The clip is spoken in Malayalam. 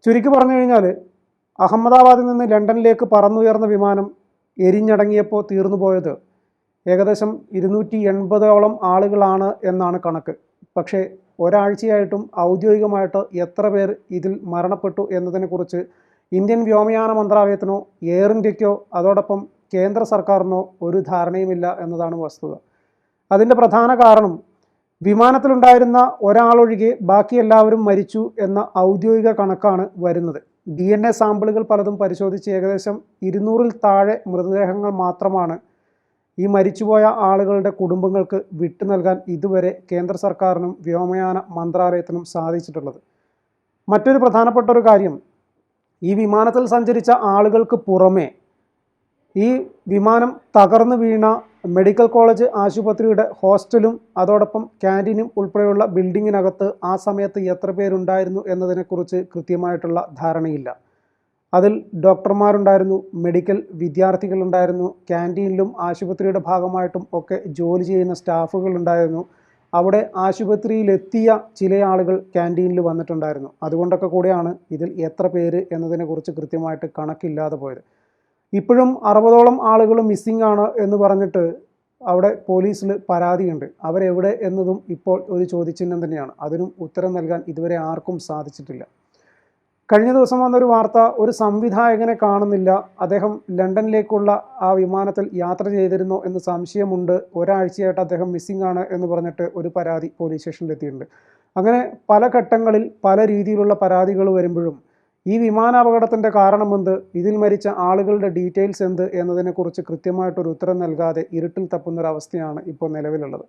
ചുരുക്കി പറഞ്ഞു കഴിഞ്ഞാൽ അഹമ്മദാബാദിൽ നിന്ന് ലണ്ടനിലേക്ക് പറന്നുയർന്ന വിമാനം എരിഞ്ഞടങ്ങിയപ്പോൾ തീർന്നു പോയത് ഏകദേശം 280ഓളം ആളുകളാണ് എന്നാണ് കണക്ക്. പക്ഷേ ഒരാഴ്ചയായിട്ടും ഔദ്യോഗികമായിട്ട് എത്ര പേർ ഇതിൽ മരണപ്പെട്ടു എന്നതിനെക്കുറിച്ച് ഇന്ത്യൻ വ്യോമയാന മന്ത്രാലയത്തിനോ എയർ ഇന്ത്യയ്ക്കോ അതോടൊപ്പം കേന്ദ്ര സർക്കാരിനോ ഒരു ധാരണയുമില്ല എന്നതാണ് വസ്തുത. അതിൻ്റെ പ്രധാന കാരണം വിമാനത്തിലുണ്ടായിരുന്ന ഒരാളൊഴികെ ബാക്കി എല്ലാവരും മരിച്ചു എന്ന ഔദ്യോഗിക കണക്കാണ് വരുന്നത്. DNA സാമ്പിളുകൾ പലതും പരിശോധിച്ച് ഏകദേശം 200-ൽ താഴെ മൃതദേഹങ്ങൾ മാത്രമാണ് ഈ മരിച്ചുപോയ ആളുകളുടെ കുടുംബങ്ങൾക്ക് വിട്ടു നൽകാൻ ഇതുവരെ കേന്ദ്ര സർക്കാരിനും വ്യോമയാന മന്ത്രാലയത്തിനും സാധിച്ചിട്ടുള്ളത്. മറ്റൊരു പ്രധാനപ്പെട്ട ഒരു കാര്യം, ഈ വിമാനത്തിൽ സഞ്ചരിച്ച ആളുകൾക്ക് പുറമെ ഈ വിമാനം തകർന്നു വീണ മെഡിക്കൽ കോളേജ് ആശുപത്രിയുടെ ഹോസ്റ്റലും അതോടൊപ്പം ക്യാൻറ്റീനും ഉൾപ്പെടെയുള്ള ബിൽഡിങ്ങിനകത്ത് ആ സമയത്ത് എത്ര പേരുണ്ടായിരുന്നു എന്നതിനെക്കുറിച്ച് കൃത്യമായിട്ടുള്ള ധാരണയില്ല. അതിൽ ഡോക്ടർമാരുണ്ടായിരുന്നു, മെഡിക്കൽ വിദ്യാർത്ഥികളുണ്ടായിരുന്നു, ക്യാൻറ്റീനിലും ആശുപത്രിയുടെ ഭാഗമായിട്ടും ഒക്കെ ജോലി ചെയ്യുന്ന സ്റ്റാഫുകളുണ്ടായിരുന്നു. അവിടെ ആശുപത്രിയിലെത്തിയ ചില ആളുകൾ ക്യാൻറ്റീനിൽ വന്നിട്ടുണ്ടായിരുന്നു. അതുകൊണ്ടൊക്കെ കൂടെയാണ് ഇതിൽ എത്ര പേര് എന്നതിനെക്കുറിച്ച് കൃത്യമായിട്ട് കണക്കില്ലാതെ പോയത്. ഇപ്പോഴും 60ഓളം ആളുകൾ മിസ്സിംഗ് ആണ് എന്ന് പറഞ്ഞിട്ട് അവിടെ പോലീസിൽ പരാതിയുണ്ട്. അവരെവിടെ എന്നതും ഇപ്പോൾ ഒരു ചോദ്യചിഹ്നം തന്നെയാണ്. അതിനും ഉത്തരം നൽകാൻ ഇതുവരെ ആർക്കും സാധിച്ചിട്ടില്ല. കഴിഞ്ഞ ദിവസം വന്നൊരു വാർത്ത, ഒരു സംവിധായകനെ കാണുന്നില്ല, അദ്ദേഹം ലണ്ടനിലേക്കുള്ള ആ വിമാനത്തിൽ യാത്ര ചെയ്തിരുന്നോ എന്ന് സംശയമുണ്ട്, ഒരാഴ്ചയായിട്ട് അദ്ദേഹം മിസ്സിംഗ് ആണ് എന്ന് പറഞ്ഞിട്ട് ഒരു പരാതി പോലീസ് സ്റ്റേഷനിലെത്തിയിട്ടുണ്ട്. അങ്ങനെ പല ഘട്ടങ്ങളിൽ പല രീതിയിലുള്ള പരാതികൾ വരുമ്പോഴും ഈ വിമാനാപകടത്തിൻ്റെ കാരണമെന്ത്, ഇതിൽ മരിച്ച ആളുകളുടെ ഡീറ്റെയിൽസ് എന്ത് എന്നതിനെക്കുറിച്ച് കൃത്യമായിട്ടൊരു ഉത്തരം നൽകാതെ ഇരുട്ടിൽ തപ്പുന്നൊരവസ്ഥയാണ് ഇപ്പോൾ നിലവിലുള്ളത്.